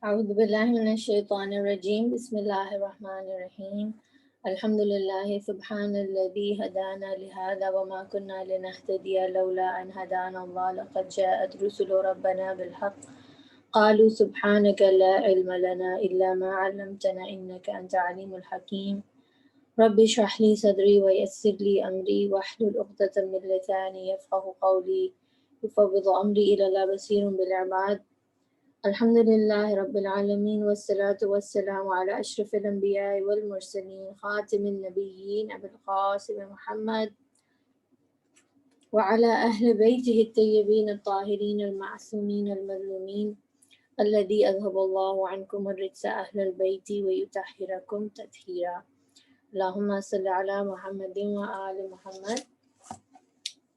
أعوذ بالله من الشيطان الرجيم بسم الله الرحمن الرحيم الحمد لله سبحان الذي هدانا لهذا وما كنا لنهتدي لولا أن هدانا الله لقد جاءت رسل ربنا بالحق قالوا سبحانك لا علم لنا إلا ما علمتنا إنك أنت عليم الحكيم رب اشرح لي صدري ويسر لي أمري واحلل عقدة من لساني يفقه قولي يفوض أمري إلى الله بصير بالعباد الحمد لله رب العالمين والصلاة والسلام على أشرف الأنبياء والمرسلين خاتم النبيين أبي القاسم محمد وعلى أهل بيته الطيبين الطاهرين المعصومين المظلومين الذي أذهب الله عنكم الرجس أهل البيت ويطهركم تطهيرا اللهم صل على محمد وآل محمد.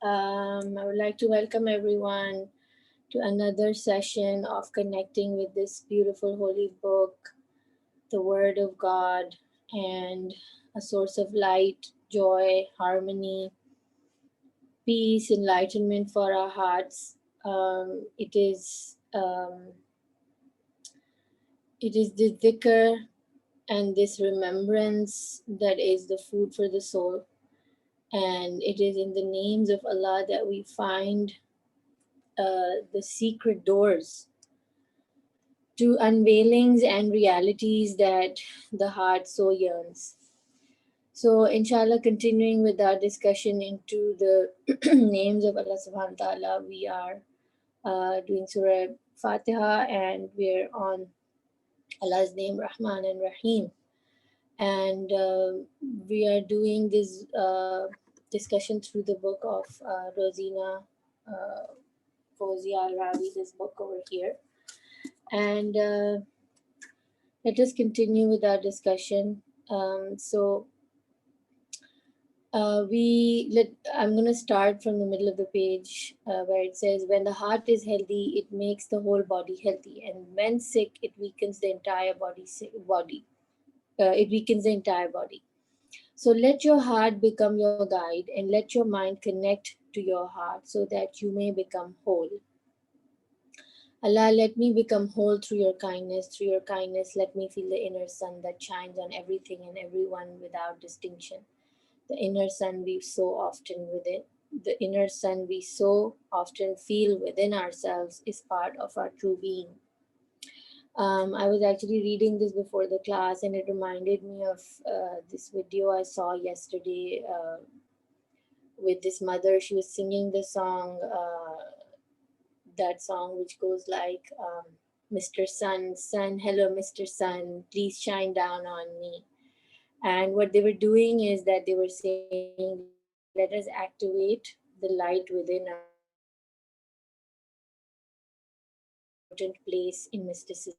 I would like to welcome everyone to another session of connecting with this beautiful holy book, the Word of God, and a source of light, joy, harmony, peace, enlightenment for our hearts. It is the dhikr and this remembrance that is the food for the soul. And it is in the names of Allah that we find the secret doors to unveilings and realities that the heart so yearns. So, inshallah, continuing with our discussion into the names of Allah subhanahu wa ta'ala, we are doing Surah Fatiha and we're on Allah's name, Rahman and Rahim. And we are doing this discussion through the book of Rosina Fozia Al Ravi, this book over here. And let us continue with our discussion. I'm going to start from the middle of the page where it says, when the heart is healthy, it makes the whole body healthy. And when sick, it weakens the entire body. It weakens the entire body. So let your heart become your guide and let your mind connect to your heart so that you may become whole. Allah, let me become whole through your kindness. Through your kindness, let me feel the inner sun that shines on everything and everyone without distinction. The inner sun we so often within, the inner sun we so often feel within ourselves is part of our true being. I was actually reading this before the class, and it reminded me of this video I saw yesterday with this mother. She was singing the song, that song which goes like, Mr. Sun, Sun, hello, Mr. Sun, please shine down on me. And what they were doing is that they were saying, let us activate the light within ourselves. Important place in mysticism.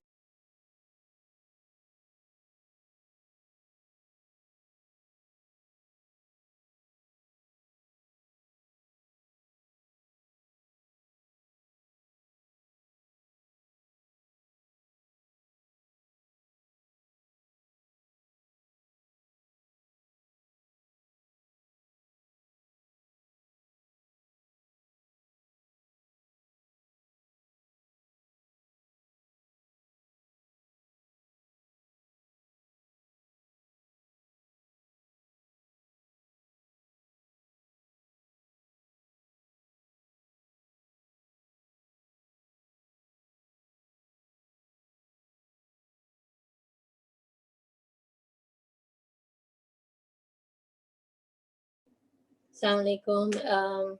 Assalamu alaikum.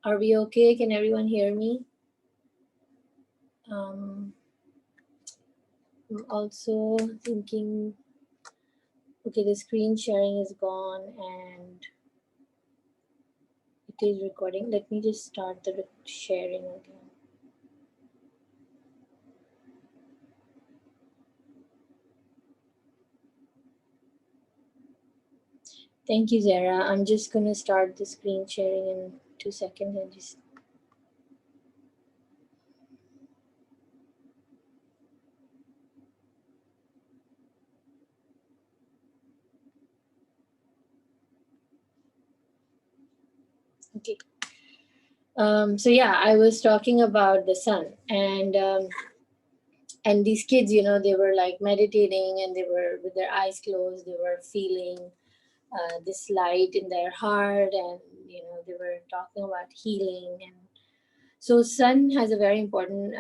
Are we okay? Can everyone hear me? I'm also thinking, okay, the screen sharing is gone and it is recording. Let me just start the sharing again. Thank you, Zara. I'm just going to start the screen sharing in 2 seconds and just. Okay. So yeah, I was talking about the sun, and And these kids, you know, they were like meditating, and they were with their eyes closed, they were feeling this light in their heart, and you know, they were talking about healing. And so sun has a very important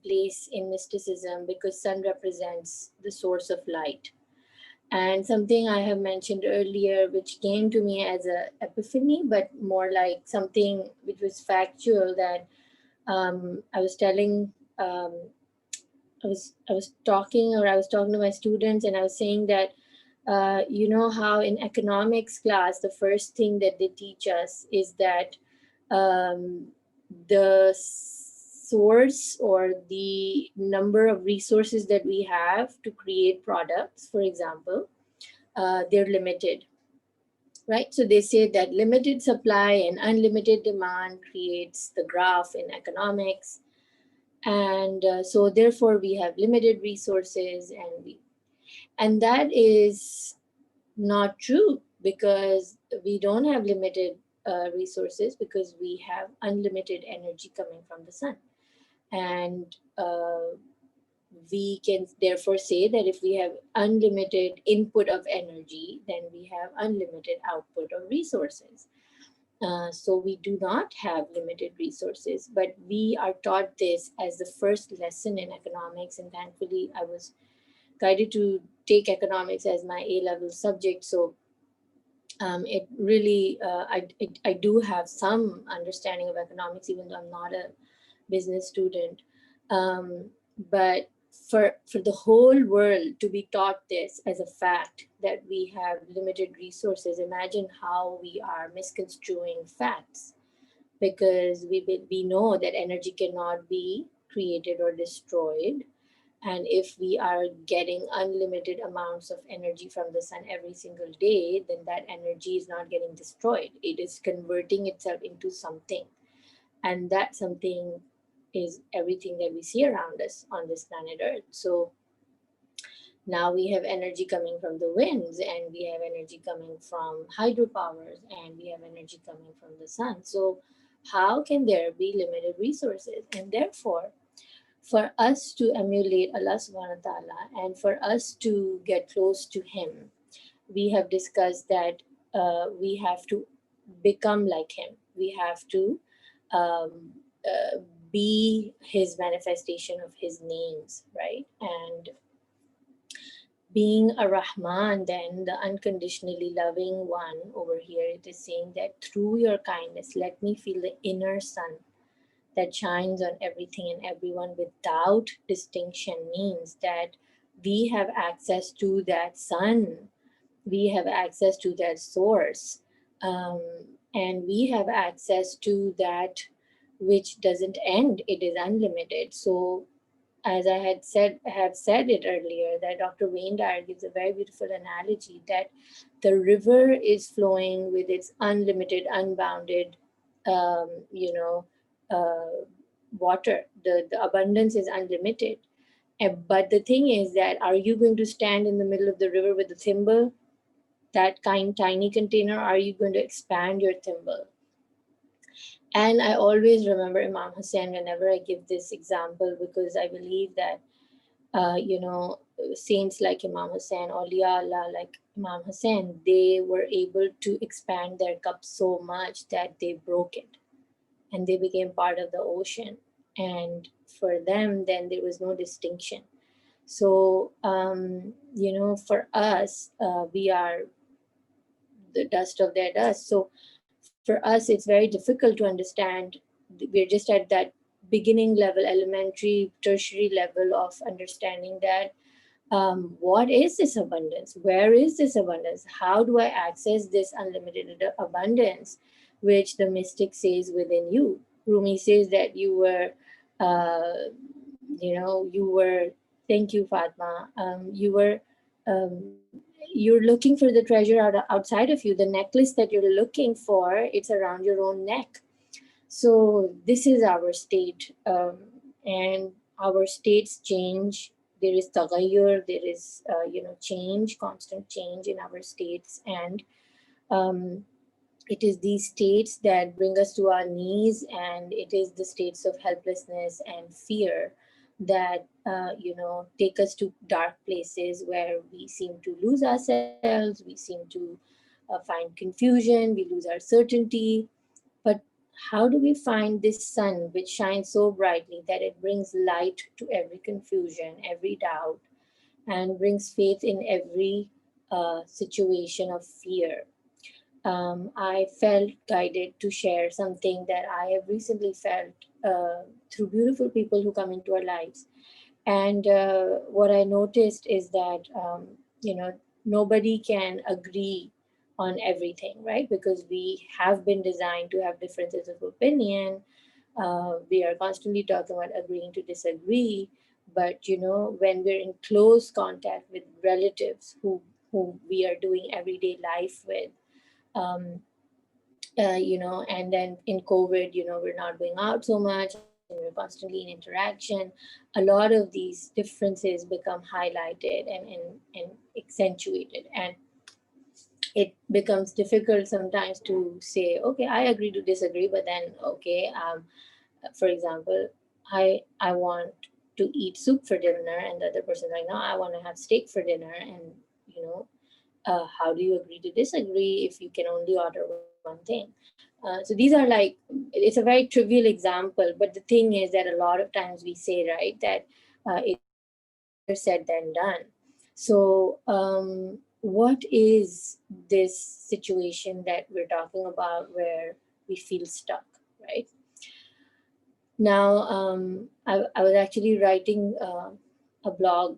place in mysticism, because sun represents the source of light. And something I have mentioned earlier, which came to me as a epiphany, but more like something which was factual, that I was telling, I was talking to my students, and I was saying that, you know how in economics class, the first thing that they teach us is that um, the source or the number of resources that we have to create products, for example, they're limited, right? So they say that limited supply and unlimited demand creates the graph in economics. And so therefore we have limited resources, and that is not true, because we don't have limited resources, because we have unlimited energy coming from the sun. And we can therefore say that if we have unlimited input of energy, then we have unlimited output of resources. So we do not have limited resources, but we are taught this as the first lesson in economics. And thankfully, I was guided to take economics as my A level subject. So it really, I do have some understanding of economics, even though I'm not a business student. Um, but for the whole world to be taught this as a fact, that we have limited resources, imagine how we are misconstruing facts, because we know that energy cannot be created or destroyed. And if we are getting unlimited amounts of energy from the sun every single day, then that energy is not getting destroyed. It is converting itself into something. And that something is everything that we see around us on this planet Earth. So now we have energy coming from the winds, and we have energy coming from hydropowers, and we have energy coming from the sun. So how can there be limited resources? And therefore, for us to emulate Allah subhanahu wa ta'ala, and for us to get close to Him, we have discussed that we have to become like Him. We have to um, uh, be His manifestation of His names, right? And being a Rahman, then the unconditionally loving one, over here it is saying that through your kindness, let me feel the inner sun that shines on everything and everyone without distinction, means that we have access to that sun, we have access to that source, um, and we have access to that which doesn't end, it is unlimited. So as I have said it earlier, that Dr. Wayne Dyer gives a very beautiful analogy, that the river is flowing with its unlimited, unbounded, you know, water. The abundance is unlimited. But the thing is that, are you going to stand in the middle of the river with a thimble, that kind tiny container? Are you going to expand your thimble? And I always remember Imam Hussein whenever I give this example, because I believe that you know, saints like Imam Hussein, Awliya Allah like Imam Hussein, they were able to expand their cup so much that they broke it, and they became part of the ocean. And for them, then there was no distinction. So, you know, for us, we are the dust of their dust. So for us, it's very difficult to understand. We're just at that beginning level, elementary, tertiary level of understanding that what is this abundance? Where is this abundance? How do I access this unlimited abundance, which the mystic says within you? Rumi says that you were, you know, you were, thank you, Fatma, you were, you're looking for the treasure outside of you. The necklace that you're looking for, it's around your own neck. So this is our state, and our states change. There is tagayyur, there is you know, change, constant change in our states, and um, it is these states that bring us to our knees, and it is the states of helplessness and fear that take us to dark places where we seem to lose ourselves, we seem to find confusion, we lose our certainty. But how do we find this sun which shines so brightly that it brings light to every confusion, every doubt, and brings faith in every situation of fear? I felt guided to share something that I have recently felt through beautiful people who come into our lives. And what I noticed is that, you know, nobody can agree on everything, right? Because we have been designed to have differences of opinion. We are constantly talking about agreeing to disagree. But, when we're in close contact with relatives who we are doing everyday life with, um, and then in COVID, we're not going out so much and we're constantly in interaction. A lot of these differences become highlighted and accentuated. And it becomes difficult sometimes to say, okay, I agree to disagree, but then, okay, for example, I want to eat soup for dinner, and the other person like, no, I want to have steak for dinner. And, you know, how do you agree to disagree if you can only order one thing? So these are like, it's a very trivial example, but the thing is that a lot of times we say, right, that it's easier said than done. So, what is this situation that we're talking about where we feel stuck, right? Now, I was actually writing a blog.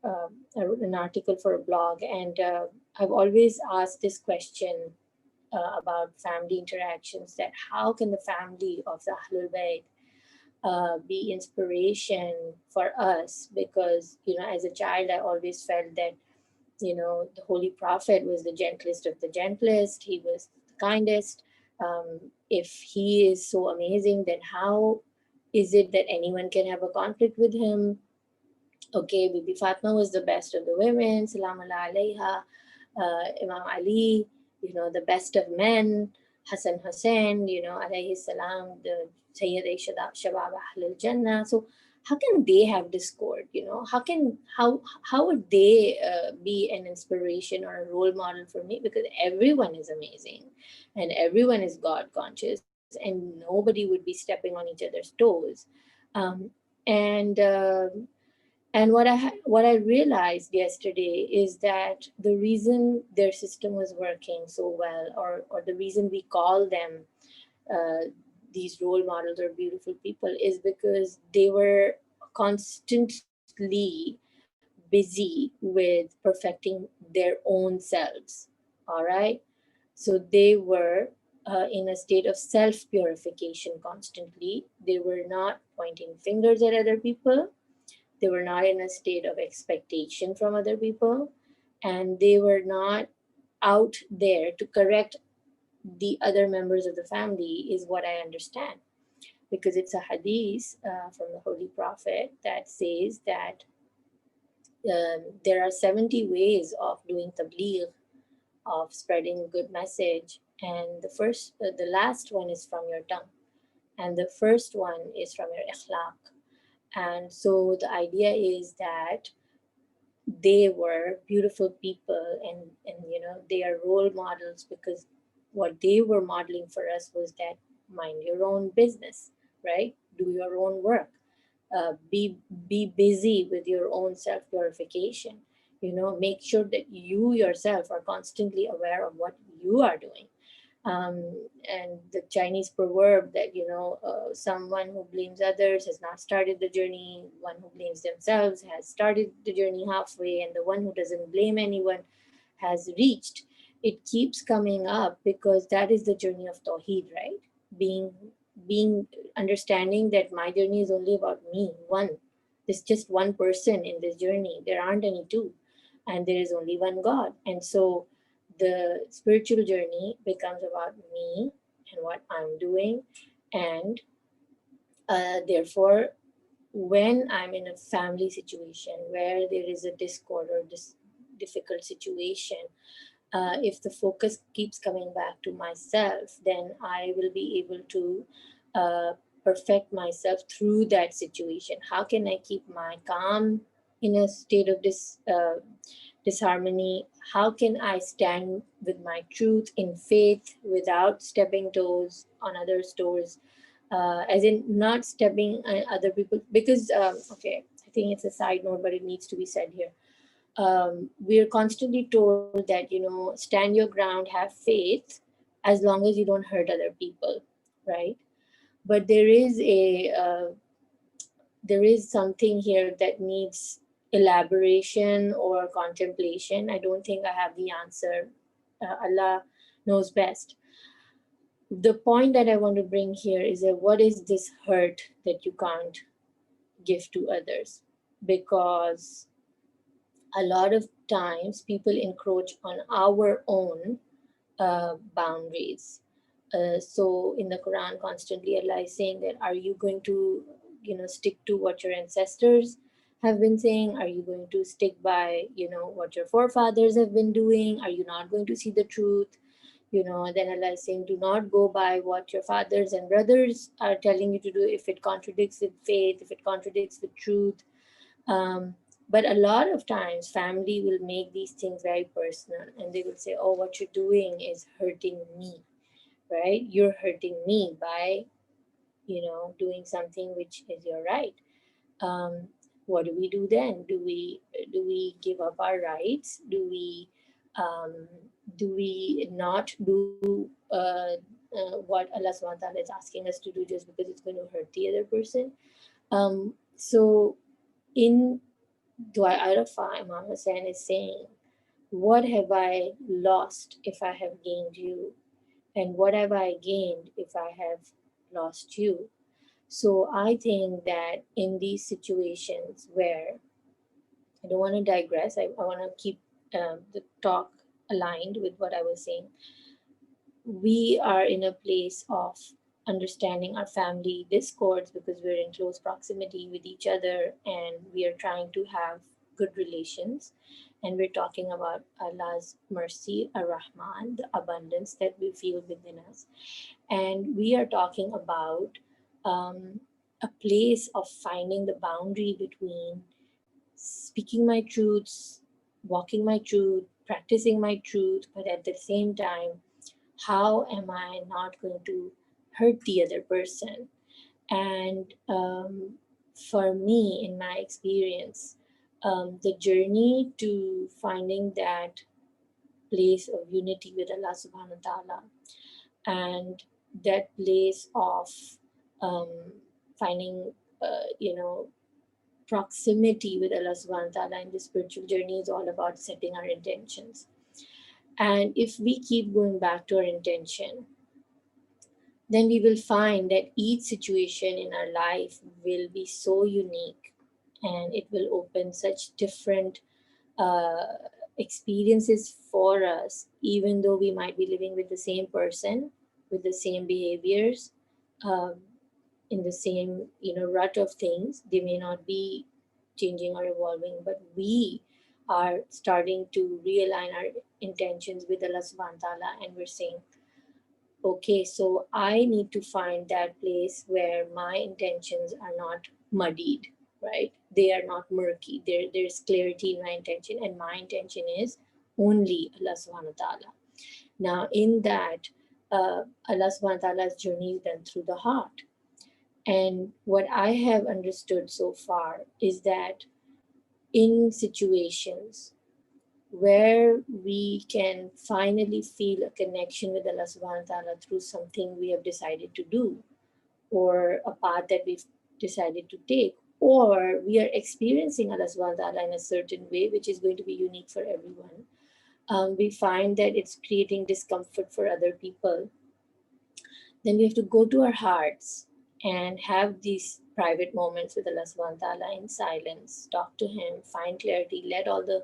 I wrote an article for a blog, and I've always asked this question about family interactions: that how can the family of the Ahlul Bayt be inspiration for us? Because, as a child, I always felt that, the Holy Prophet was the gentlest of the gentlest, he was the kindest. If he is so amazing, then how is it that anyone can have a conflict with him? Okay, Bibi Fatma was the best of the women, Salam Allah alayha. Imam Ali, the best of men, Hassan Hussein, alayhi salam, the Sayyid Shabab Ahlul Jannah. So how can they have discord? How would they be an inspiration or a role model for me? Because everyone is amazing, and everyone is God conscious, and nobody would be stepping on each other's toes. Um, and what I realized yesterday is that the reason their system was working so well, or the reason we call them these role models or beautiful people, is because they were constantly busy with perfecting their own selves. All right, so they were in a state of self purification constantly. They were not pointing fingers at other people, they were not in a state of expectation from other people, and they were not out there to correct the other members of the family, is what I understand. Because it's a hadith from the Holy Prophet that says that there are 70 ways of doing tabligh, of spreading a good message. And the last one is from your tongue. And the first one is from your ikhlaq. And so the idea is that they were beautiful people, and they are role models, because what they were modeling for us was that mind your own business, right? Do your own work, be busy with your own self purification. Make sure that you yourself are constantly aware of what you are doing. um, and the Chinese proverb that, someone who blames others has not started the journey, one who blames themselves has started the journey halfway, and the one who doesn't blame anyone has reached. It keeps coming up because that is the journey of Tawheed, right? Being understanding that my journey is only about me, one. There's just one person in this journey. There aren't any two, and there is only one God. And so the spiritual journey becomes about me and what I'm doing. And therefore, when I'm in a family situation where there is a discord or this difficult situation, if the focus keeps coming back to myself, then I will be able to uh, perfect myself through that situation? How can I keep my calm in a state of disharmony? How can I stand with my truth in faith without stepping toes on others' toes? As in not stepping on other people, because okay, I think it's a side note, but it needs to be said here. We're constantly told that, stand your ground, have faith, as long as you don't hurt other people, right? But there is something here that needs elaboration or contemplation. I don't think I have the answer. Allah knows best. The point that I want to bring here is that what is this hurt that you can't give to others? Because a lot of times people encroach on our own boundaries. So in the Quran, constantly Allah is saying that, are you going to, stick to what your ancestors have been saying? Are you going to stick by, what your forefathers have been doing? Are you not going to see the truth? Then Allah is saying, do not go by what your fathers and brothers are telling you to do if it contradicts with faith, if it contradicts with truth. Um, but a lot of times, family will make these things very personal, and they will say, oh, what you're doing is hurting me, right? You're hurting me by, doing something which is your right. um, what do we do then? Do we give up our rights? Um, do we not do what Allah subhanahu wa ta'ala is asking us to do just because it's going to hurt the other person? So in Dua Arafah, Imam Hussein is saying, what have I lost if I have gained you? And what have I gained if I have lost you? So I think that in these situations where, I don't want to digress, I want to keep the talk aligned with what I was saying. We are in a place of understanding our family discords because we're in close proximity with each other and we are trying to have good relations. And we're talking about Allah's mercy, ar-Rahman, the abundance that we feel within us. And we are talking about a place of finding the boundary between speaking my truths, walking my truth, practicing my truth, but at the same time, how am I not going to hurt the other person? And for me, in my experience, the journey to finding that place of unity with Allah subhanahu wa ta'ala, and that place of um, finding, proximity with Allah subhanahu wa ta'ala in the spiritual journey is all about setting our intentions. And if we keep going back to our intention, then we will find that each situation in our life will be so unique and it will open such different uh, experiences for us, even though we might be living with the same person, with the same behaviors, um, in the same rut of things. They may not be changing or evolving, but we are starting to realign our intentions with Allah subhanahu wa ta'ala, and we're saying, okay, so I need to find that place where my intentions are not muddied, right? They are not murky. There's clarity in my intention, and my intention is only Allah subhanahu wa ta'ala. Now, in that, Allah subhanahu wa ta'ala's journey is done through the heart. And what I have understood so far is that in situations where we can finally feel a connection with Allah subhanahu wa ta'ala through something we have decided to do, or a path that we've decided to take, or we are experiencing Allah subhanahu wa ta'ala in a certain way, which is going to be unique for everyone, we find that it's creating discomfort for other people, then we have to go to our hearts and have these private moments with Allah subhanahu wa ta'ala in silence, talk to Him, find clarity, let all the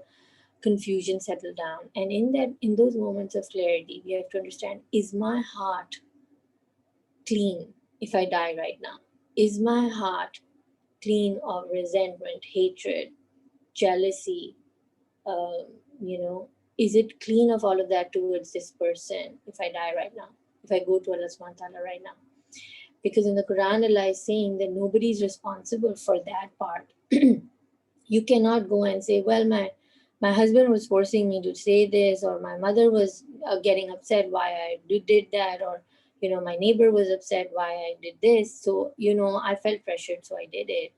confusion settle down. And in those moments of clarity, we have to understand, is my heart clean if I die right now? Is my heart clean of resentment, hatred, jealousy? Um, you know, is it clean of all of that towards this person if I die right now? If I go to Allah subhanahu wa ta'ala right now? Because in the Quran, Allah is saying that nobody is responsible for that part. You cannot go and say, well, my husband was forcing me to say this, or my mother was getting upset why I did that, or my neighbor was upset why I did this, so I felt pressured, so I did it.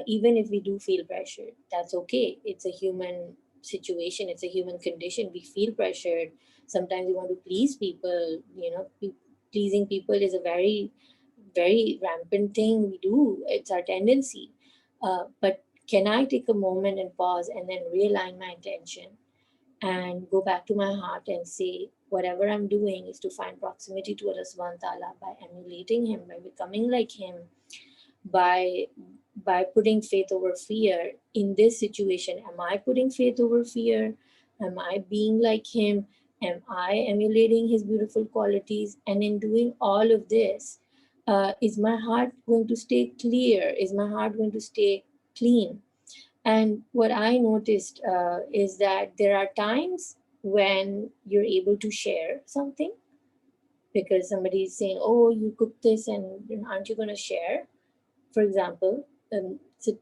Even if we do feel pressured, that's okay. It's a human situation, it's a human condition. We feel pressured. Sometimes we want to please people. Pleasing people is a very, very rampant thing we do. It's our tendency. But can I take a moment and pause and then realign my intention and go back to my heart and say, whatever I'm doing is to find proximity to Allah subhanahu wa ta'ala by emulating Him, by becoming like Him, by putting faith over fear. In this situation, am I putting faith over fear? Am I being like Him? Am I emulating His beautiful qualities? And in doing all of this, is my heart going to stay clear? Is my heart going to stay clean? And what I noticed is that there are times when you're able to share something because somebody is saying, oh, you cooked this and aren't you going to share? For example, it's a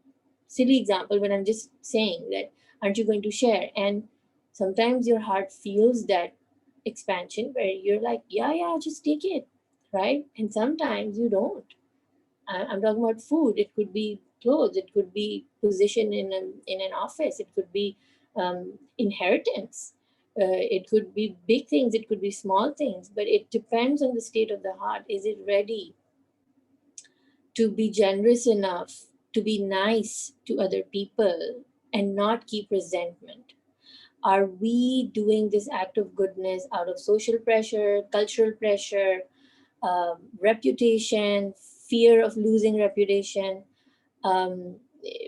silly example, but I'm just saying that, aren't you going to share? And sometimes your heart feels that expansion where you're like, yeah, just take it, right? And sometimes you don't. I'm talking about food. It could be clothes. It could be position in an office. It could be inheritance. It could be big things. It could be small things. But it depends on the state of the heart. Is it ready to be generous enough to be nice to other people and not keep resentment? Are we doing this act of goodness out of social pressure, cultural pressure, reputation, fear of losing reputation, um,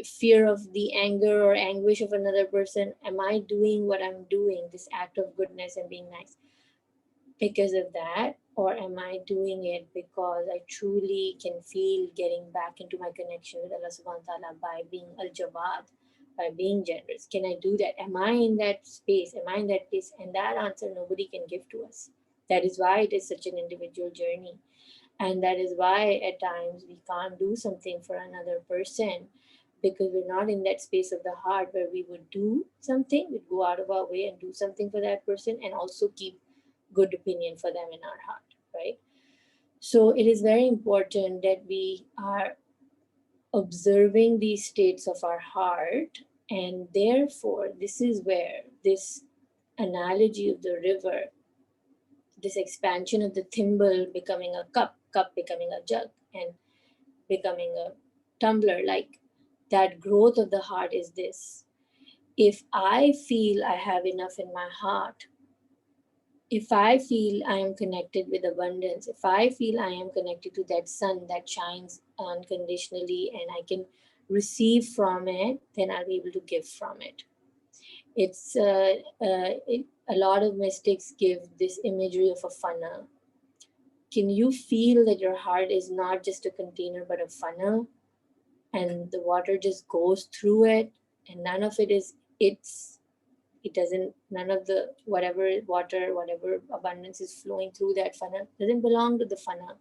fear of the anger or anguish of another person? Am I doing what I'm doing, this act of goodness and being nice, because of that? Or am I doing it because I truly can feel getting back into my connection with Allah subhanahu wa ta'ala by being al-Jawad, by being generous? Can I do that? Am I in that space? Am I in that place? And that answer nobody can give to us. That is why it is such an individual journey. And that is why at times we can't do something for another person because we're not in that space of the heart where we would do something, we'd go out of our way and do something for that person and also keep good opinion for them in our heart, right? So it is very important that we are observing these states of our heart. And therefore, this is where this analogy of the river, this expansion of the thimble becoming a cup becoming a jug, and becoming a tumbler, like that growth of the heart is this. If I feel I have enough in my heart, if I feel I am connected with abundance, if I feel I am connected to that sun that shines unconditionally and I can receive from it, then I'll be able to give from it. It's a lot of mystics give this imagery of a funnel. Can you feel that your heart is not just a container but a funnel, and the water just goes through it, and none of it is it doesn't, none of the whatever water, whatever abundance is flowing through that funnel doesn't belong to the funnel.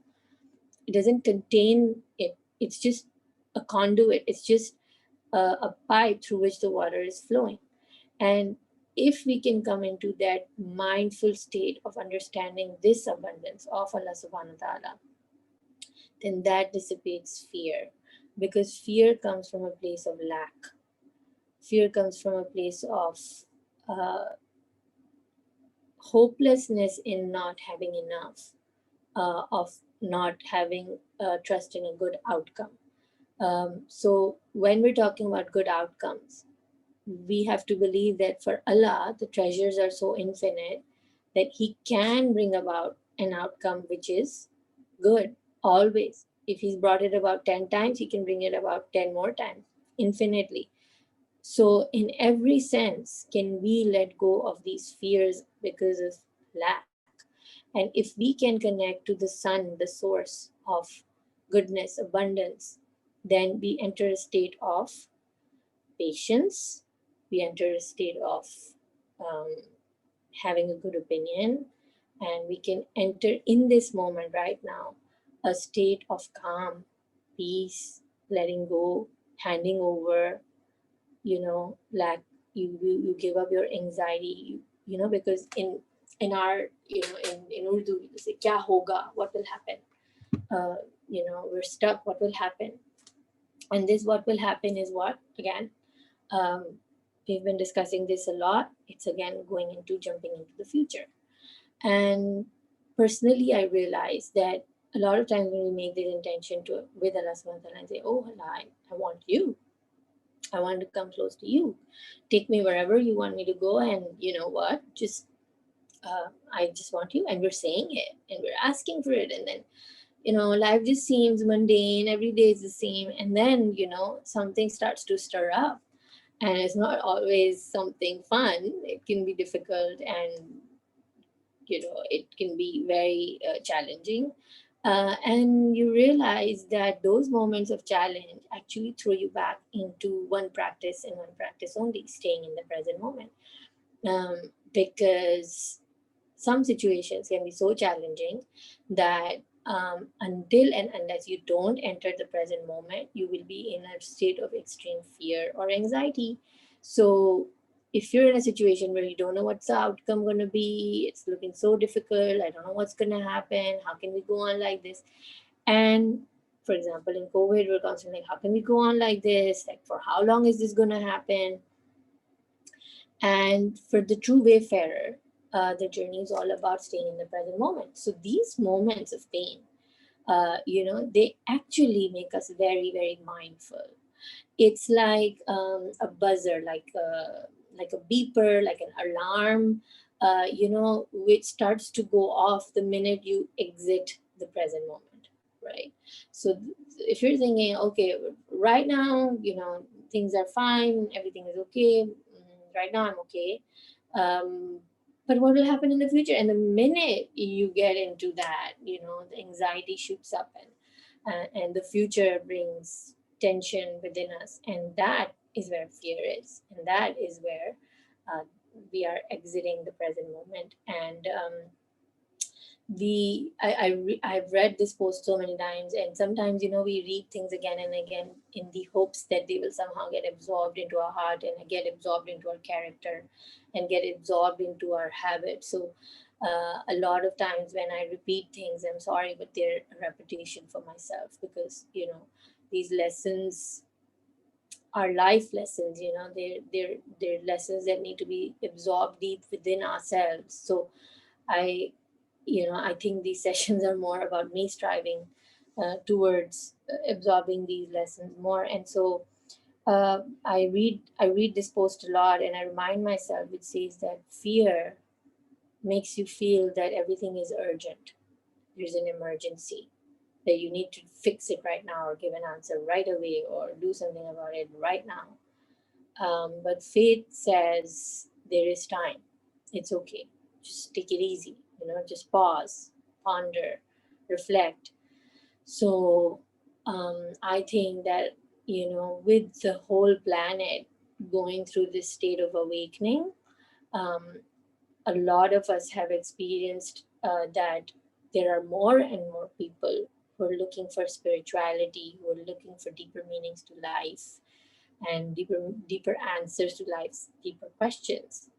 It doesn't contain it. It's just a conduit. It's just a pipe through which the water is flowing. And if we can come into that mindful state of understanding this abundance of Allah subhanahu wa ta'ala, then that dissipates fear. Because fear comes from a place of lack. Fear comes from a place of uh, hopelessness in not having enough, of not having trust in a good outcome. So when we're talking about good outcomes, we have to believe that for Allah, the treasures are so infinite that He can bring about an outcome which is good always. If He's brought it about 10 times, He can bring it about 10 more times, infinitely. So, in every sense, can we let go of these fears because of lack? And if we can connect to the sun, the source of goodness, abundance, then we enter a state of patience, we enter a state of um, having a good opinion, and we can enter in this moment right now a state of calm, peace, letting go, handing over, like you give up your anxiety, because in our, in Urdu, we say, kya hoga, what will happen? We're stuck, what will happen? And this what will happen is what? Again, um, we've been discussing this a lot. It's again going into jumping into the future. And personally, I realized that a lot of times when we make this intention to with Allah subhanahu wa ta'ala and say, oh Allah, I want you. I want to come close to you. Take me wherever you want me to go. And you know what? I just want you. And we're saying it and we're asking for it. And then, life just seems mundane. Every day is the same. And then, something starts to stir up. And it's not always something fun. It can be difficult, and it can be very challenging, and you realize that those moments of challenge actually throw you back into one practice and one practice only, staying in the present moment, because some situations can be so challenging that until and unless you don't enter the present moment, you will be in a state of extreme fear or anxiety. So if you're in a situation where you don't know what's the outcome going to be, it's looking so difficult, I don't know what's going to happen, how can we go on like this? And for example, in COVID, we're constantly like, how can we go on like this? Like, for how long is this going to happen? And for the true wayfarer, the journey is all about staying in the present moment. So these moments of pain, they actually make us very, very mindful. It's like a buzzer, like a beeper, like an alarm, which starts to go off the minute you exit the present moment, right? So if you're thinking, okay, right now, things are fine, everything is okay, right now I'm okay. But what will happen in the future? And the minute you get into that, the anxiety shoots up, and the future brings tension within us, and that is where fear is, and that is where we are exiting the present moment. And I've read this post so many times, and sometimes we read things again and again in the hopes that they will somehow get absorbed into our heart and get absorbed into our character and get absorbed into our habit. So a lot of times when I repeat things, I'm sorry, but they're a repetition for myself, because these lessons are life lessons. They're lessons that need to be absorbed deep within ourselves. So I I think these sessions are more about me striving towards absorbing these lessons more. And so I read this post a lot, and I remind myself. It says that fear makes you feel that everything is urgent. There's an emergency, that you need to fix it right now, or give an answer right away, or do something about it right now. But faith says there is time. It's okay. Just take it easy. Just pause, ponder, reflect. So I think that with the whole planet going through this state of awakening, um, a lot of us have experienced that there are more and more people who are looking for spirituality, who are looking for deeper meanings to life, and deeper answers to life's deeper questions.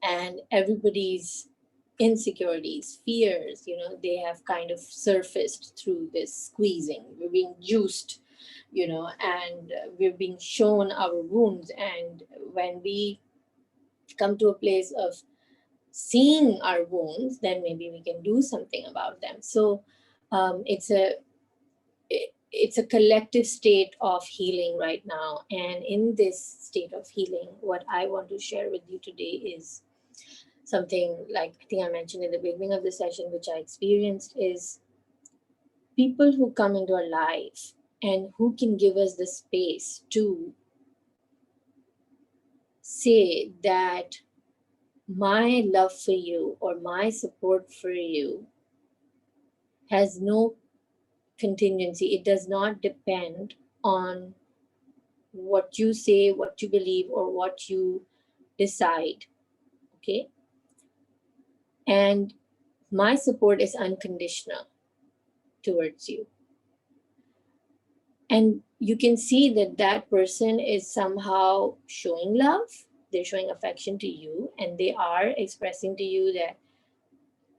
And everybody's insecurities, fears, they have kind of surfaced through this squeezing. We're being juiced, and we're being shown our wounds. And when we come to a place of seeing our wounds, then maybe we can do something about them. So it's a collective state of healing right now. And in this state of healing, what I want to share with you today is something like I think I mentioned in the beginning of the session, which I experienced, is people who come into our life and who can give us the space to say that my love for you or my support for you has no contingency. It does not depend on what you say, what you believe, or what you decide. Okay? And my support is unconditional. towards you. And you can see that that person is somehow showing love, they're showing affection to you, and they are expressing to you that,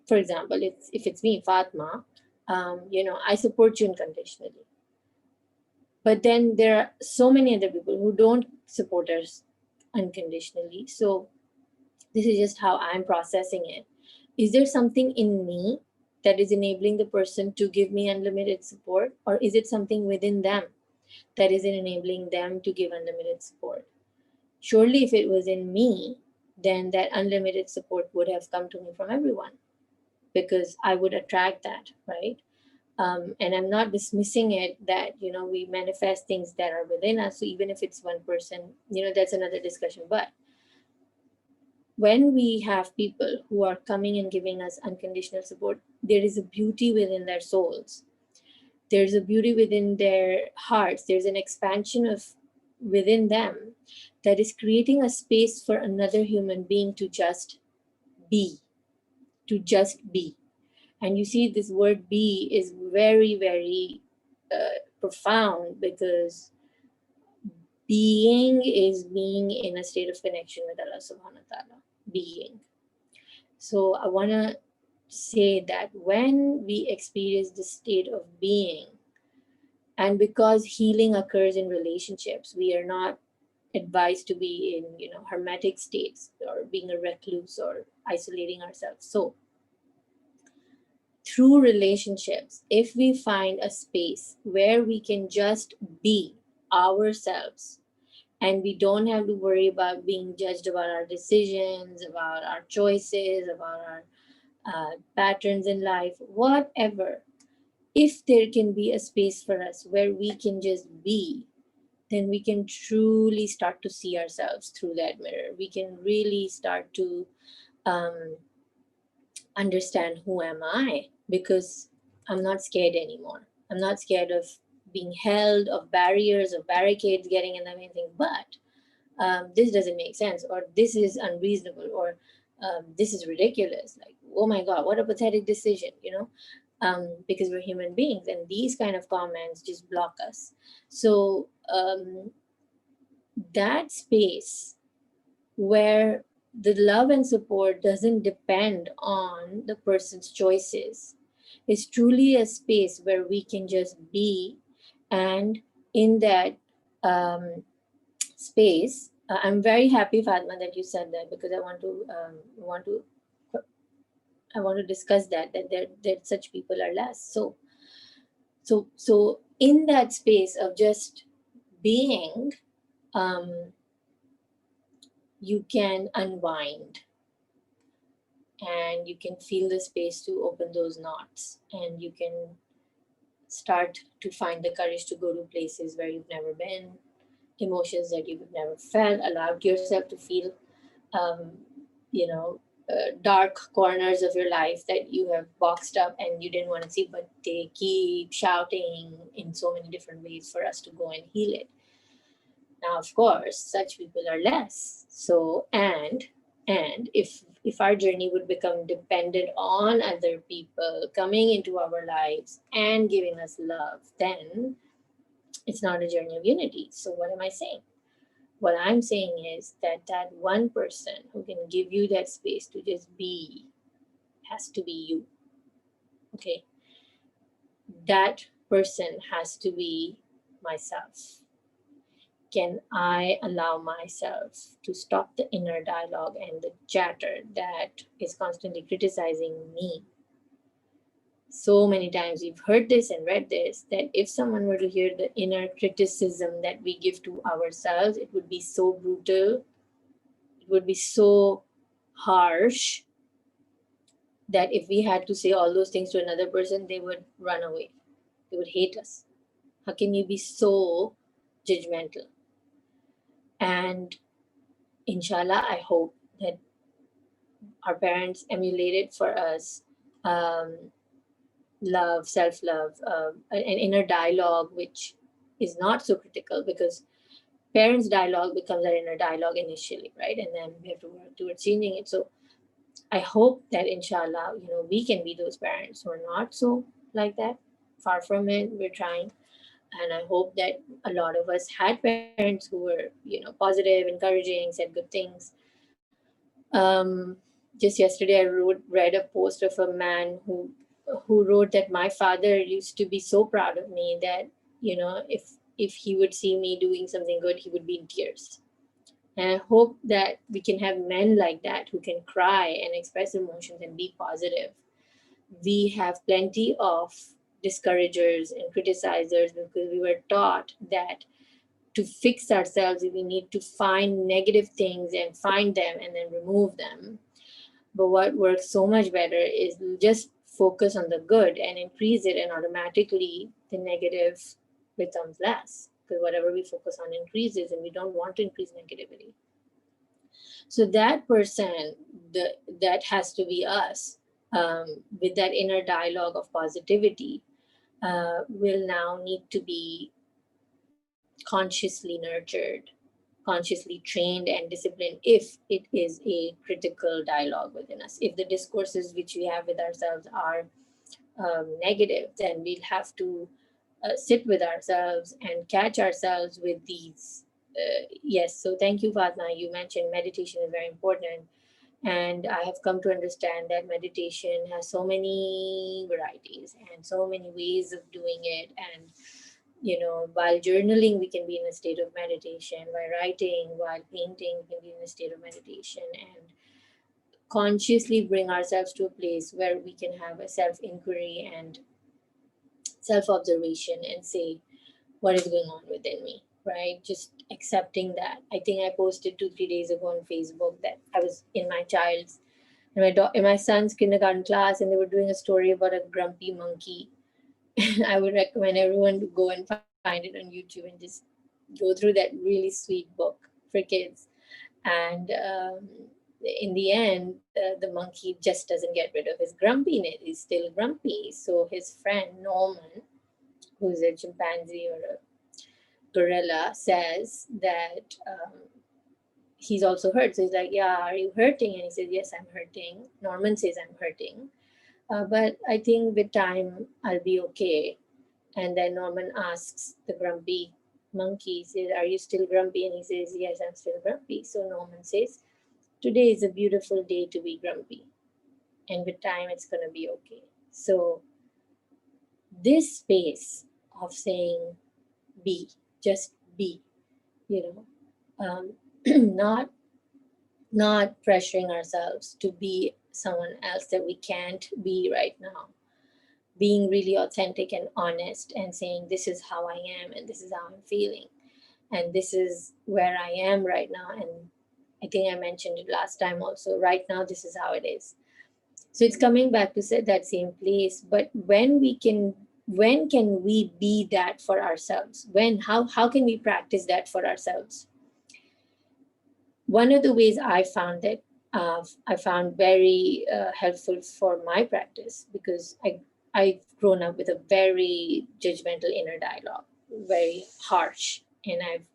for example, if it's me, Fatma, I support you unconditionally. But then there are so many other people who don't support us unconditionally. So this is just how I'm processing it. Is there something in me that is enabling the person to give me unlimited support, or is it something within them that is enabling them to give unlimited support? Surely, if it was in me, then that unlimited support would have come to me from everyone, because I would attract that, right? And I'm not dismissing it that, we manifest things that are within us. So even if it's one person, that's another discussion. But when we have people who are coming and giving us unconditional support, there is a beauty within their souls. There's a beauty within their hearts. There's an expansion of within them that is creating a space for another human being to just be, to just be. And you see, this word be is very, very profound, because being is being in a state of connection with Allah subhanahu wa ta'ala. Being. So I want to say that when we experience the state of being, and because healing occurs in relationships, we are not advised to be in hermetic states or being a recluse or isolating ourselves. So through relationships, if we find a space where we can just be ourselves, and we don't have to worry about being judged about our decisions, about our choices, about our patterns in life, whatever, if there can be a space for us where we can just be, then we can truly start to see ourselves through that mirror. We can really start to understand, who am I? Because I'm not scared anymore. I'm not scared of being held, of barriers, of barricades getting in the way, but this doesn't make sense, or this is unreasonable, or this is ridiculous. Like, oh my God, what a pathetic decision, because we're human beings, and these kind of comments just block us. So that space where the love and support doesn't depend on the person's choices is truly a space where we can just be. And in that space, I'm very happy, Fatma, that you said that, because I want to discuss that such people are less. So in that space of just being, you can unwind, and you can feel the space to open those knots, and you can start to find the courage to go to places where you've never been, emotions that you've never felt, allowed yourself to feel, um, dark corners of your life that you have boxed up and you didn't want to see, but they keep shouting in so many different ways for us to go and heal it. Now, of course, such people are less. So, and if our journey would become dependent on other people coming into our lives and giving us love, then it's not a journey of unity. So what am I saying? What I'm saying is that that one person who can give you that space to just be has to be you. Okay? That person has to be myself. Can I allow myself to stop the inner dialogue and the chatter that is constantly criticizing me? So many times we've heard this and read this, that if someone were to hear the inner criticism that we give to ourselves, it would be so brutal, it would be so harsh, that if we had to say all those things to another person, they would run away. They would hate us. How can you be so judgmental? And inshallah, I hope that our parents emulated for us love, self-love, an inner dialogue which is not so critical, because parents' dialogue becomes our inner dialogue initially, right? And then we have to work towards changing it. So I hope that inshallah, we can be those parents who are not so like that far from it. We're trying. And I hope that a lot of us had parents who were, positive, encouraging, said good things. um, just yesterday I read a post of a man who wrote that my father used to be so proud of me that, if he would see me doing something good, he would be in tears. And I hope that we can have men like that who can cry and express emotions and be positive. We have plenty of discouragers and criticizers because we were taught that to fix ourselves, we need to find negative things and find them and then remove them. But what works so much better is just focus on the good and increase it, and automatically the negative becomes less. Because whatever we focus on increases, and we don't want to increase negativity. So that person, that has to be us, with that inner dialogue of positivity, will now need to be consciously nurtured, consciously trained and disciplined, if it is a critical dialogue within us. If the discourses which we have with ourselves are negative, then we'll have to sit with ourselves and catch ourselves with these. Yes, so thank you, Fatma. You mentioned meditation is very important. And I have come to understand that meditation has so many varieties and so many ways of doing it. And while journaling, we can be in a state of meditation. While writing, while painting, we can be in a state of meditation, and consciously bring ourselves to a place where we can have a self inquiry and self observation and say, what is going on within me, right? Just accepting that. I think I posted 2 3 days ago on Facebook that I was in my child's in my son's kindergarten class, and they were doing a story about a grumpy monkey. I would recommend everyone to go and find it on YouTube and just go through that really sweet book for kids. And in the end, the monkey just doesn't get rid of his grumpiness. He's still grumpy. So his friend Norman, who's a chimpanzee or a gorilla, says that he's also hurt. So he's like, "Yeah, are you hurting?" And he says, "Yes, I'm hurting." Norman says, "I'm hurting. But I think with time I'll be okay." And then Norman asks the grumpy monkey, he says, "Are you still grumpy?" And he says, "Yes, I'm still grumpy." So Norman says, "Today is a beautiful day to be grumpy. And with time, it's going to be okay." So this space of saying, be, just be, you know, not not pressuring ourselves to be someone else that we can't be right now, being really authentic and honest and saying, this is how I am and this is how I'm feeling and this is where I am right now. And I think I mentioned it last time also, right now this is how it is. So it's coming back to that same place. But when can we be that for ourselves? How can we practice that for ourselves? One of the ways I found very helpful for my practice, because I've grown up with a very judgmental inner dialogue, very harsh, and I've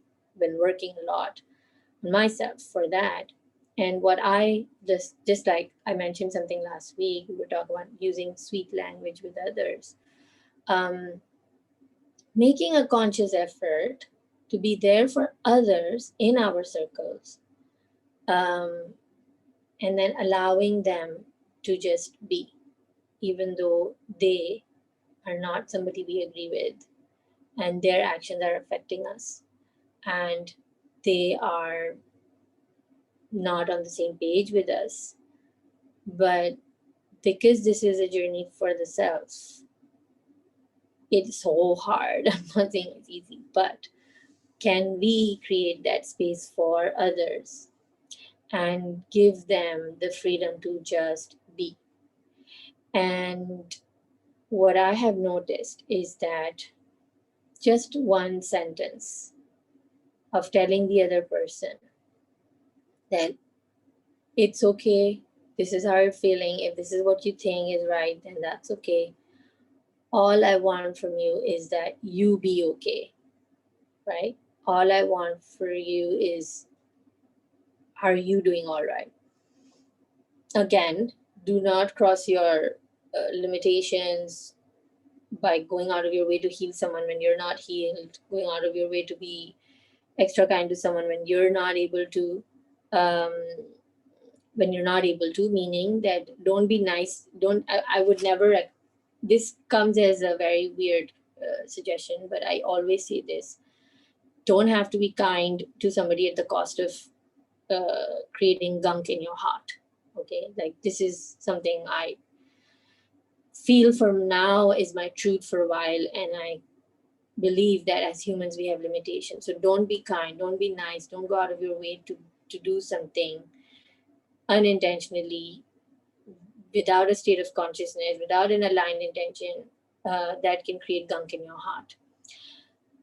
been working a lot on myself for that. And what I just like I mentioned something last week, we were talking about using sweet language with others, um, making a conscious effort to be there for others in our circles, um, and then allowing them to just be, even though they are not somebody we agree with, and their actions are affecting us, and they are not on the same page with us. But because this is a journey for the self, it's so hard. I'm not saying it's easy, but can we create that space for others and give them the freedom to just be? And what I have noticed is that just one sentence of telling the other person that it's okay, this is how you're feeling, if this is what you think is right, then that's okay. All I want from you is that you be okay, right? All I want for you is, are you doing all right? Again, do not cross your limitations, by going out of your way to heal someone when you're not healed, going out of your way to be extra kind to someone when you're not able to, um, meaning that don't be nice. Don't, I would never, this comes as a very weird suggestion, but I always say this: don't have to be kind to somebody at the cost of creating gunk in your heart. Okay, like this is something I feel from now is my truth for a while, and I believe that as humans we have limitations. So don't be kind, don't be nice, don't go out of your way to do something unintentionally, without a state of consciousness, without an aligned intention, that can create gunk in your heart.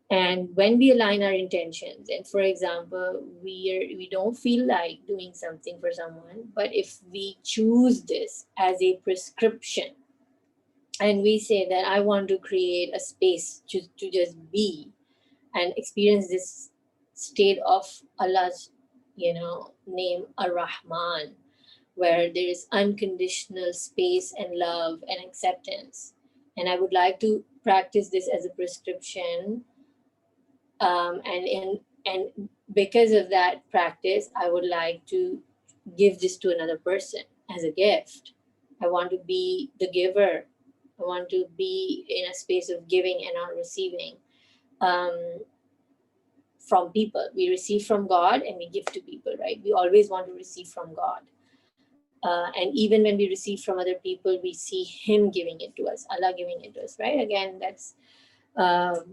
And when we align our intentions, and for example, we don't feel like doing something for someone, but if we choose this as a prescription, and we say that I want to create a space to just be and experience this state of Allah's, name Ar-Rahman, where there is unconditional space and love and acceptance. And I would like to practice this as a prescription. And because of that practice, I would like to give this to another person as a gift. I want to be the giver. I want to be in a space of giving and not receiving. Um, from people. We receive from God and we give to people, right? We always want to receive from God. And even when we receive from other people, we see Him giving it to us, Allah giving it to us, right? Again, that's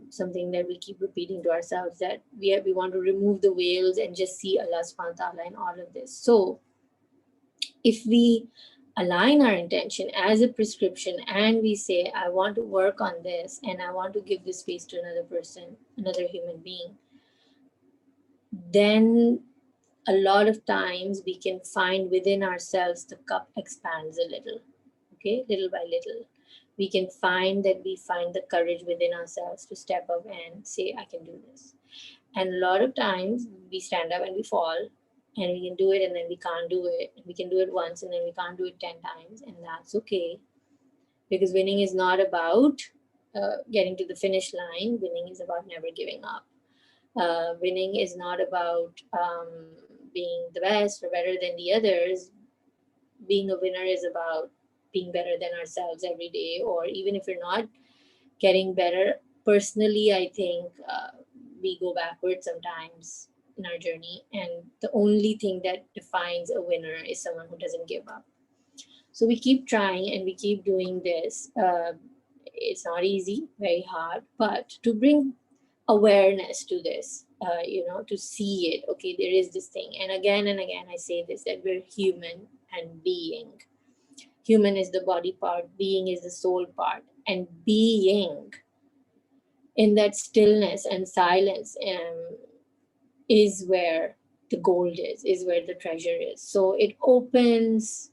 something that we keep repeating to ourselves, that we want to remove the veils and just see Allah subhanahu wa ta'ala in all of this. So if we align our intention as a prescription and we say, I want to work on this and I want to give this space to another person, another human being, then a lot of times we can find within ourselves the cup expands a little, okay, little by little. We can find that we find the courage within ourselves to step up and say, I can do this. And a lot of times we stand up and we fall, and we can do it and then we can't do it. We can do it once and then we can't do it 10 times, and that's okay. Because winning is not about getting to the finish line, winning is about never giving up. Winning is not about being the best or better than the others. Being a winner is about being better than ourselves every day, or even if you're not getting better. Personally, I think we go backwards sometimes in our journey, and the only thing that defines a winner is someone who doesn't give up. So we keep trying and we keep doing this. It's not easy, very hard, but to bring awareness to this, to see it. Okay, there is this thing, and again I say this, that we're human and being. Human is the body part, being is the soul part, and being in that stillness and silence is where the gold is where the treasure is. So it opens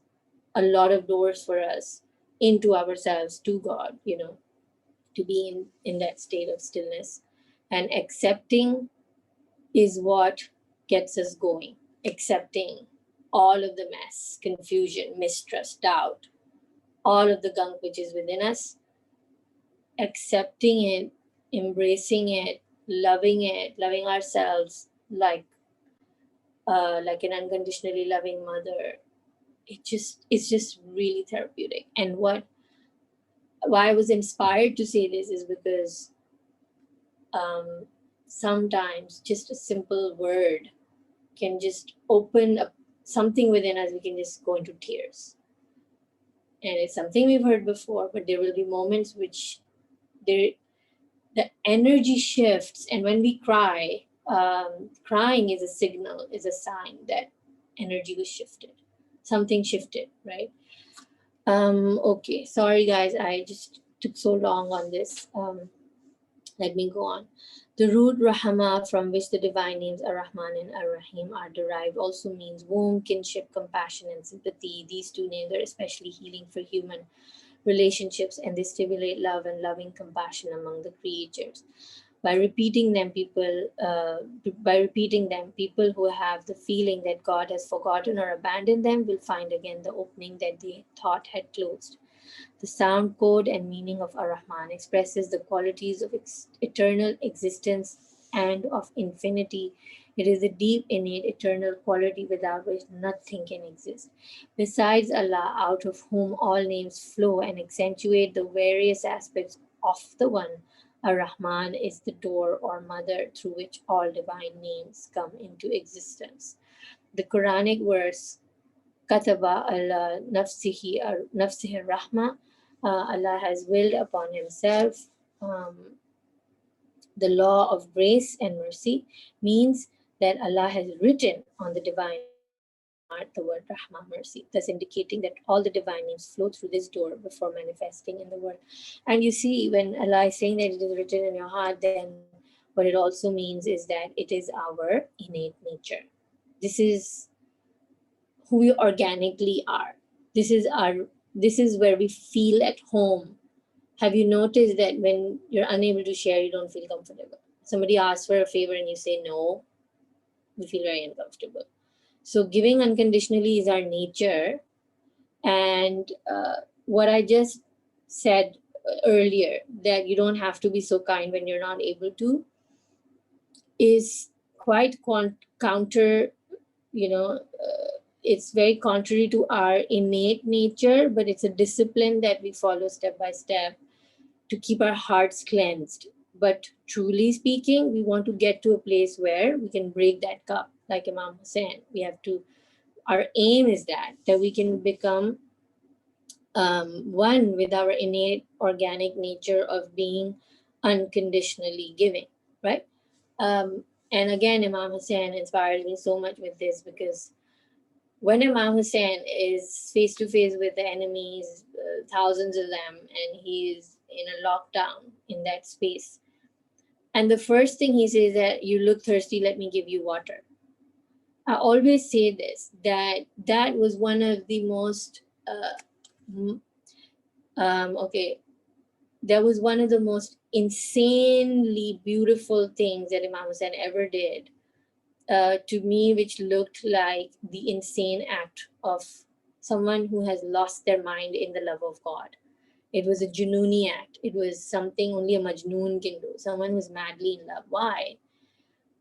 a lot of doors for us into ourselves, to God, to be in that state of stillness. And accepting is what gets us going. Accepting all of the mess, confusion, mistrust, doubt, all of the gunk which is within us, accepting it, embracing it, loving ourselves like an unconditionally loving mother. It's just really therapeutic. And why I was inspired to say this is because sometimes just a simple word can just open up something within us. We can just go into tears. And it's something we've heard before, but there will be moments which the energy shifts. And when we cry, crying is a signal, is a sign that energy was shifted. Something shifted, right? Okay, sorry guys, I just took so long on this. Let me go on. The root Rahama, from which the divine names Ar-Rahman and Ar-Rahim are derived, also means womb, kinship, compassion, and sympathy. These two names are especially healing for human relationships, and they stimulate love and loving compassion among the creatures. By repeating them, people who have the feeling that God has forgotten or abandoned them will find again the opening that they thought had closed. The sound code and meaning of Ar-Rahman expresses the qualities of eternal existence and of infinity. It is a deep, innate, eternal quality without which nothing can exist. Besides Allah, out of whom all names flow and accentuate the various aspects of the One, Ar-Rahman is the door or mother through which all divine names come into existence. The Quranic verse Kataba Allah nafsihi rahma. Allah has willed upon Himself the law of grace and mercy, means that Allah has written on the divine heart the word Rahma, mercy, thus indicating that all the divine names flow through this door before manifesting in the world. And you see, when Allah is saying that it is written in your heart, then what it also means is that it is our innate nature. This is who we organically are. This is our this is where we feel at home. Have you noticed that when you're unable to share, you don't feel comfortable? Somebody asks for a favor and you say no, we feel very uncomfortable. So giving unconditionally is our nature. And what I just said earlier, that you don't have to be so kind when you're not able to, is quite counter, it's very contrary to our innate nature, but it's a discipline that we follow step by step to keep our hearts cleansed. But truly speaking, we want to get to a place where we can break that cup, like Imam Hussein. We have to, our aim is that we can become one with our innate organic nature of being unconditionally giving, right? And again, Imam Hussein inspires me so much with this, because when Imam Hussein is face to face with the enemies, thousands of them, and he is in a lockdown in that space, and the first thing he says that, you look thirsty, let me give you water. I always say this, that was one of the most okay, that was one of the most insanely beautiful things that Imam Hussein ever did, to me, which looked like the insane act of someone who has lost their mind in the love of God. It was a Jununi act. It was something only a Majnoon can do, someone who's madly in love. Why?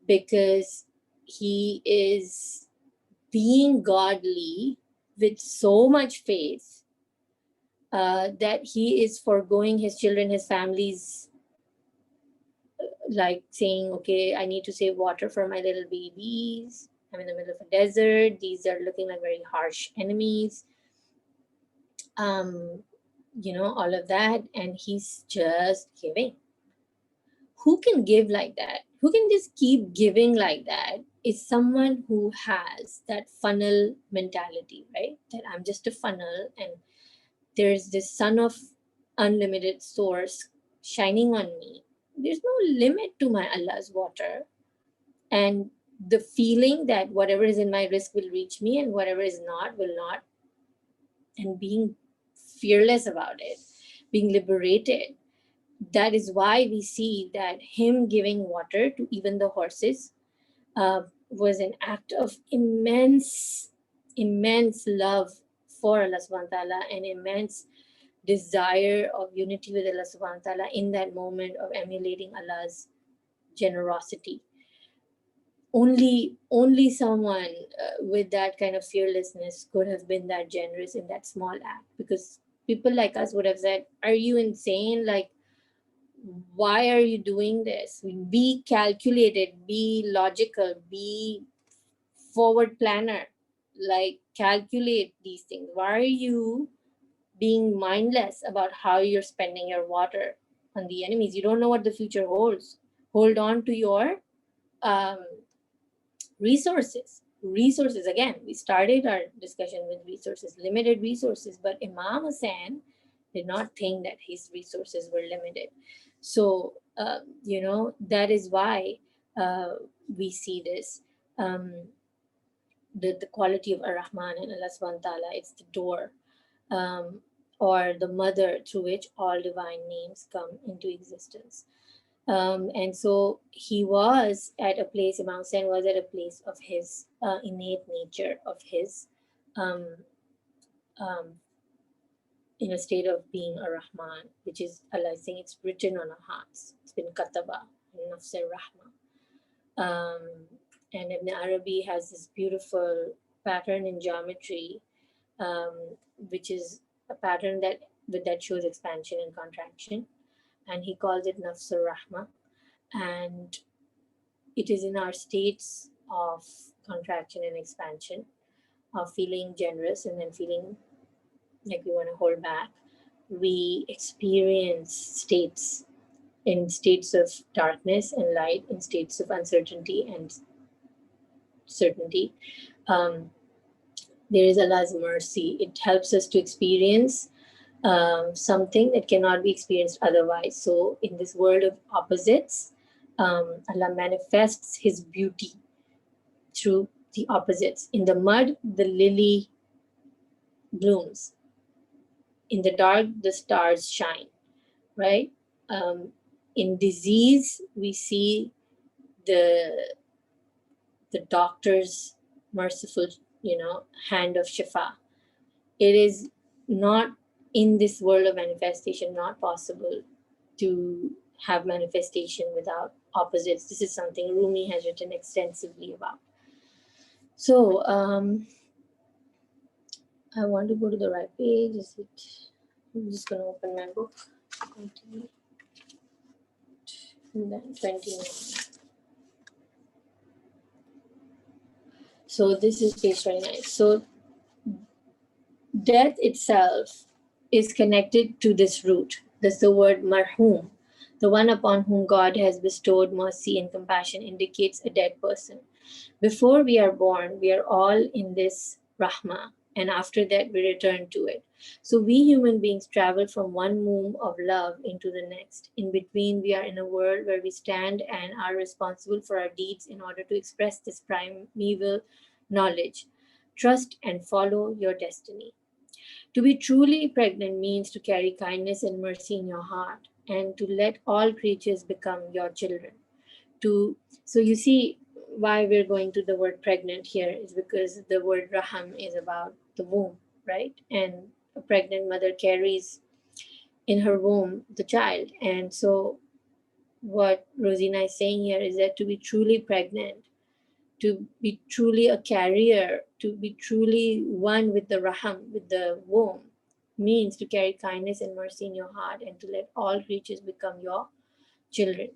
Because he is being godly with so much faith, that he is foregoing his children, his families, like saying, okay, I need to save water for my little babies. I'm in the middle of a desert. These are looking like very harsh enemies. All of that. And he's just giving. Who can give like that? Who can just keep giving like that is someone who has that funnel mentality, right? That I'm just a funnel and there's this sun of unlimited source shining on me. There's no limit to my Allah's water. And the feeling that whatever is in my risk will reach me and whatever is not will not, and being fearless about it, being liberated. That is why we see that him giving water to even the horses was an act of immense, immense love for Allah subhanahu wa ta'ala, and immense desire of unity with Allah subhanahu wa ta'ala in that moment of emulating Allah's generosity. Only someone with that kind of fearlessness could have been that generous in that small act, because people like us would have said, are you insane? Like, why are you doing this? Be calculated, be logical, be forward planner, like calculate these things. Why are you being mindless about how you're spending your water on the enemies? You don't know what the future holds. Hold on to your um, resources. Again, we started our discussion with resources, limited resources, but Imam Hussein did not think that his resources were limited. So that is why we see this, the quality of Ar-Rahman and Allah subhanahu wa ta'ala. It's the door, um, or the mother through which all divine names come into existence. And so he was at a place, Imam Hussein was at a place of his innate nature, of his um, um, in a state of being a Rahman, which is Allah saying it's written on our hearts. It's been kataba, nafs rahma. And Ibn Arabi has this beautiful pattern in geometry, which is a pattern that shows expansion and contraction, and he calls it nafs rahma. And it is in our states of contraction and expansion, of feeling generous and then feeling like we want to hold back. We experience states, in states of darkness and light, in states of uncertainty and certainty. Um, there is Allah's mercy. It helps us to experience something that cannot be experienced otherwise. So, in this world of opposites, Allah manifests His beauty through the opposites. In the mud, the lily blooms. In the dark, the stars shine, right? In disease, we see the doctor's merciful, hand of shifa. It is not in this world of manifestation not possible to have manifestation without opposites. This is something Rumi has written extensively about. So I want to go to the right page. I'm just going to open my book. 20, and then 29. So this is page 29. So death itself is connected to this root. That's the word marhum. The one upon whom God has bestowed mercy and compassion indicates a dead person. Before we are born, we are all in this rahma, and after that we return to it. So we human beings travel from one womb of love into the next. In between, we are in a world where we stand and are responsible for our deeds in order to express this primeval knowledge. Trust and follow your destiny. To be truly pregnant means to carry kindness and mercy in your heart and to let all creatures become your children. So you see why we're going to the word pregnant here is because the word raham is about the womb, right? And a pregnant mother carries in her womb the child. And so what Rosina is saying here is that to be truly pregnant, to be truly a carrier, to be truly one with the raham, with the womb, means to carry kindness and mercy in your heart and to let all creatures become your children.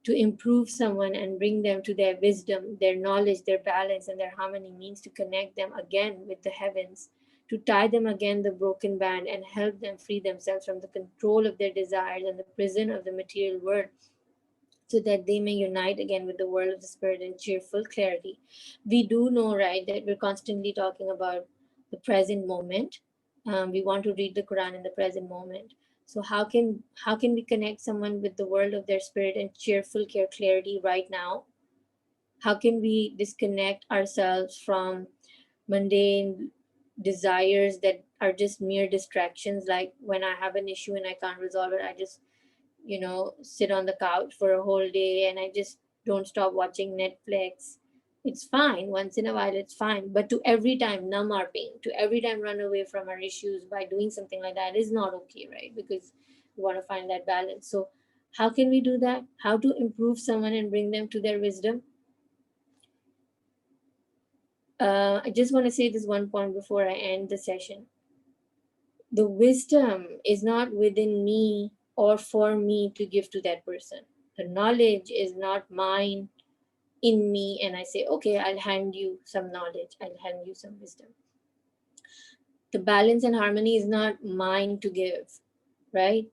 To improve someone and bring them to their wisdom, their knowledge, their balance, and their harmony means to connect them again with the heavens, to tie them again the broken band and help them free themselves from the control of their desires and the prison of the material world, so that they may unite again with the world of the spirit in cheerful clarity. We do know, right, that we're constantly talking about the present moment. We want to read the Quran in the present moment. So how can we connect someone with the world of their spirit and cheerful clarity right now? How can we disconnect ourselves from mundane desires that are just mere distractions? Like when I have an issue and I can't resolve it, I just sit on the couch for a whole day and I just don't stop watching Netflix. It's fine. Once in a while, it's fine. But to every time numb our pain, to every time run away from our issues by doing something like that is not okay, right? Because we want to find that balance. So, how can we do that? How to improve someone and bring them to their wisdom? I just want to say this one point before I end the session. The wisdom is not within me or for me to give to that person. The knowledge is not mine in me, and I say, okay, I'll hand you some knowledge, I'll hand you some wisdom. The balance and harmony is not mine to give, right?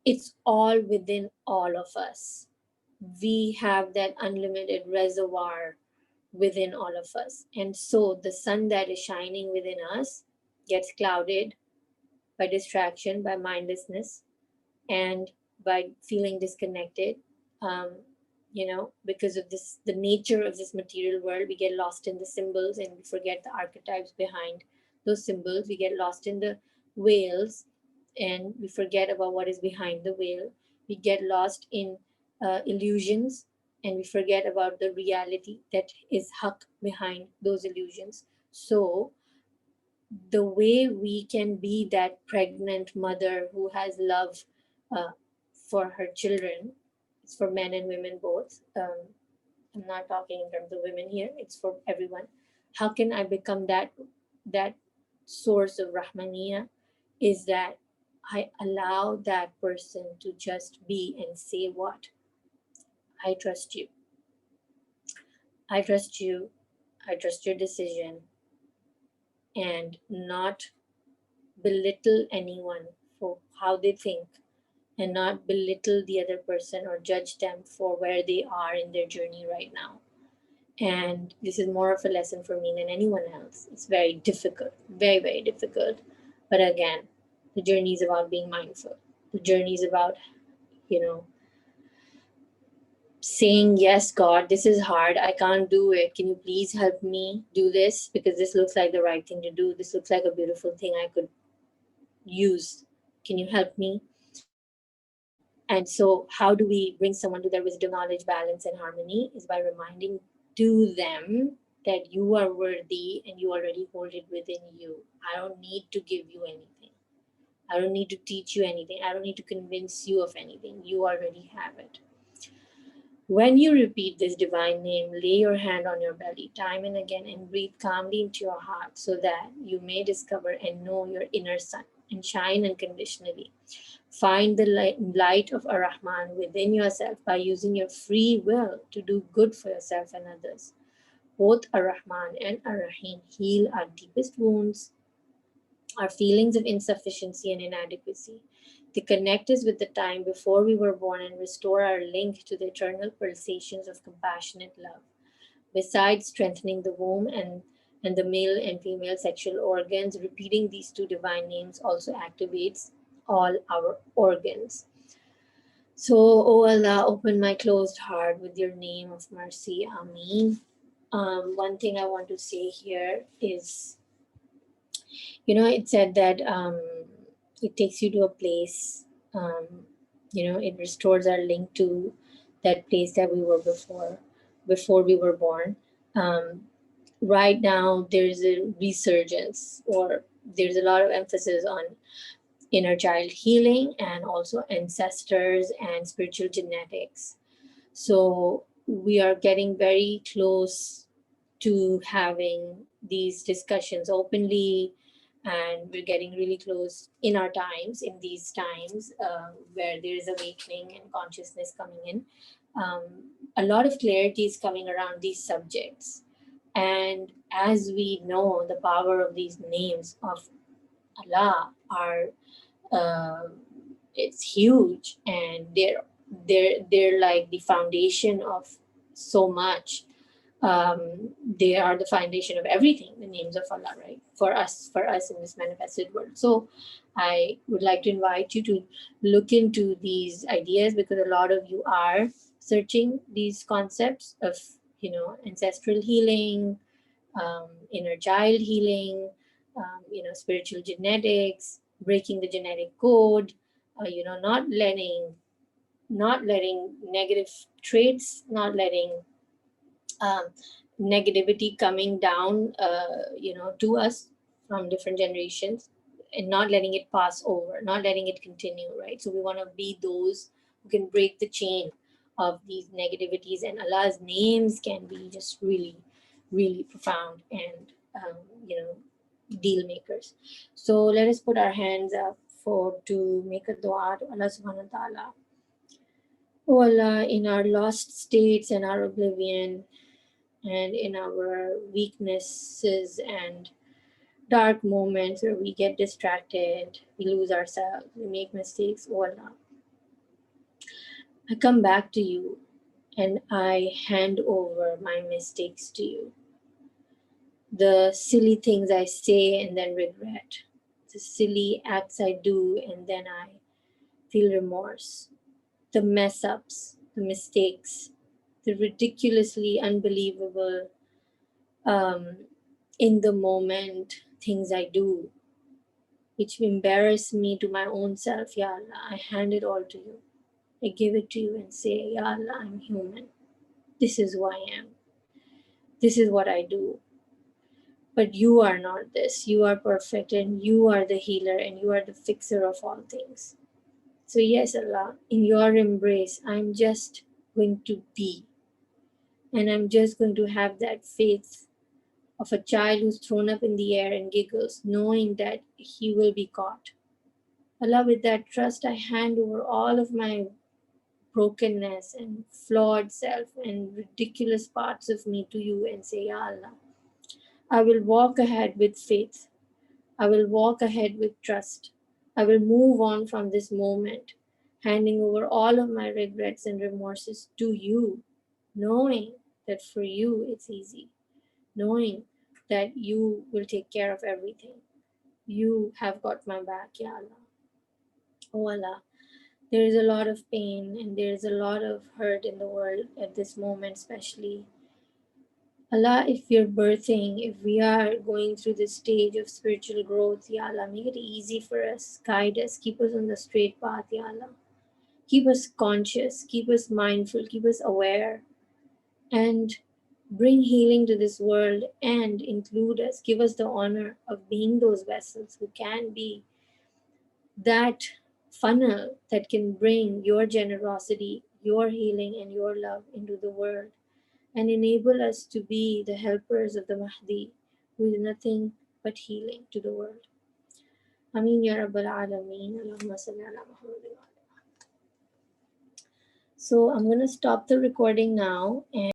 It's all within all of us. We have that unlimited reservoir within all of us. And so the sun that is shining within us gets clouded by distraction, by mindlessness, and by feeling disconnected. Because of this, the nature of this material world, we get lost in the symbols and we forget the archetypes behind those symbols. We get lost in the whales and we forget about what is behind the whale. We get lost in illusions and we forget about the reality that is haq behind those illusions. So the way we can be that pregnant mother who has love uh, for her children. It's for men and women both. I'm not talking in terms of women here. It's for everyone. How can I become that source of rahmaniya? Is that I allow that person to just be and say what? I trust you. I trust you. I trust your decision, and not belittle anyone for how they think, and not belittle the other person or judge them for where they are in their journey right now. And this is more of a lesson for me than anyone else. It's very difficult, very, very difficult. But again, the journey is about being mindful. The journey is about, you know, saying, yes, God, this is hard. I can't do it. Can you please help me do this? Because this looks like the right thing to do. This looks like a beautiful thing I could use. Can you help me? And so, how do we bring someone to their wisdom, knowledge, balance, and harmony? Is by reminding to them that you are worthy and you already hold it within you. I don't need to give you anything. I don't need to teach you anything. I don't need to convince you of anything. You already have it. When you repeat this divine name, lay your hand on your belly time and again and breathe calmly into your heart so that you may discover and know your inner sun and shine unconditionally. Find the light of Ar-Rahman within yourself by using your free will to do good for yourself and others. Both Ar-Rahman and Ar-Rahim heal our deepest wounds, our feelings of insufficiency and inadequacy. They connect us with the time before we were born and restore our link to the eternal pulsations of compassionate love. Besides strengthening the womb and the male and female sexual organs, repeating these two divine names also activates all our organs. So, O Allah, open my closed heart with your name of mercy. Ameen. One thing I want to say here is, it said that it takes you to a place, it restores our link to that place that we were before we were born. Um, right now, there's a resurgence, or there's a lot of emphasis on inner child healing and also ancestors and spiritual genetics. So we are getting very close to having these discussions openly, and we're getting really close in our times, in these times where there is awakening and consciousness coming in. Um, a lot of clarity is coming around these subjects. And as we know, the power of these names of Allah are uh, it's huge, and they're like the foundation of so much. They are the foundation of everything, the names of Allah, right? For us in this manifested world. So I would like to invite you to look into these ideas, because a lot of you are searching these concepts of, ancestral healing, inner child healing, spiritual genetics, breaking the genetic code, not letting negative traits, not letting um, negativity coming down, to us from different generations, and not letting it pass over, not letting it continue, right? So we want to be those who can break the chain of these negativities, and Allah's names can be just really, really profound and, deal makers. So let us put our hands up to make a dua to Allah subhanahu wa ta'ala. Oh Allah, in our lost states and our oblivion, and in our weaknesses and dark moments where we get distracted, we lose ourselves, we make mistakes, oh Allah, I come back to you and I hand over my mistakes to you. The silly things I say and then regret, the silly acts I do and then I feel remorse, the mess ups, the mistakes, the ridiculously unbelievable, in the moment things I do which embarrass me to my own self. Ya Allah, I hand it all to you. I give it to you and say, Ya Allah, I'm human. This is who I am. This is what I do. But you are not this. You are perfect and you are the healer and you are the fixer of all things. So, yes, Allah, in your embrace, I'm just going to be. And I'm just going to have that faith of a child who's thrown up in the air and giggles, knowing that he will be caught. Allah, with that trust, I hand over all of my brokenness and flawed self and ridiculous parts of me to you and say, Ya Allah, I will walk ahead with faith. I will walk ahead with trust. I will move on from this moment, handing over all of my regrets and remorses to you, knowing that for you it's easy, knowing that you will take care of everything. You have got my back, Ya Allah. Oh Allah, there is a lot of pain and there is a lot of hurt in the world at this moment, especially. Allah, if we're birthing, if we are going through this stage of spiritual growth, Ya Allah, make it easy for us, guide us, keep us on the straight path, Ya Allah. Keep us conscious, keep us mindful, keep us aware, and bring healing to this world and include us. Give us the honor of being those vessels who can be that funnel that can bring your generosity, your healing, and your love into the world and enable us to be the helpers of the Mahdi, who is nothing but healing to the world. Ameen Ya Rabbal Alameen. Allahumma salli ala Muhammad. So I'm going to stop the recording now and